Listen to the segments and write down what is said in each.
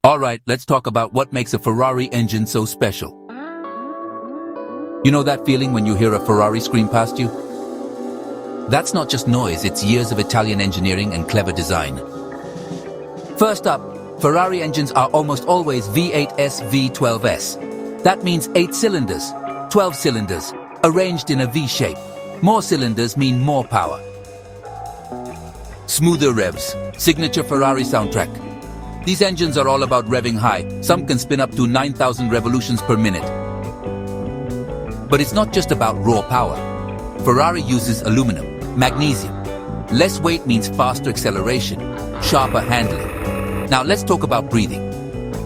Alright, let's talk about what makes a Ferrari engine so special. You know that feeling when you hear a Ferrari scream past you? That's not just noise, it's years of Italian engineering and clever design. First up, Ferrari engines are almost always V8S V12S. That means 8 cylinders, 12 cylinders, arranged in a V shape. More cylinders mean more power. Smoother revs, signature Ferrari soundtrack. These engines are all about revving high. Some can spin up to 9,000 revolutions per minute. But it's not just about raw power. Ferrari uses aluminum, magnesium. Less weight means faster acceleration, sharper handling. Now let's talk about breathing.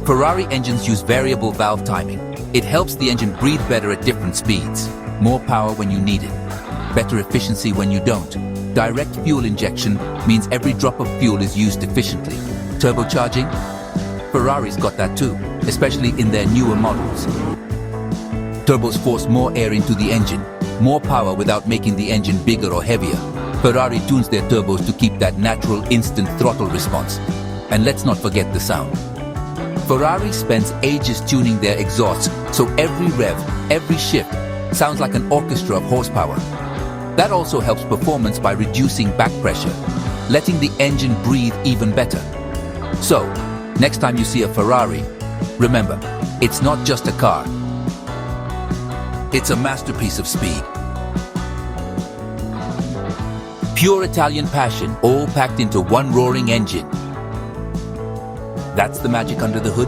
Ferrari engines use variable valve timing. It helps the engine breathe better at different speeds. More power when you need it. Better efficiency when you don't. Direct fuel injection means every drop of fuel is used efficiently. Turbocharging? Ferrari's got that too, especially in their newer models. Turbos force more air into the engine, more power without making the engine bigger or heavier. Ferrari tunes their turbos to keep that natural instant throttle response. And let's not forget the sound. Ferrari spends ages tuning their exhausts, so every rev, every shift, sounds like an orchestra of horsepower. That also helps performance by reducing back pressure, letting the engine breathe even better. So, next time you see a Ferrari, remember, it's not just a car. It's a masterpiece of speed. Pure Italian passion, all packed into one roaring engine. That's the magic under the hood.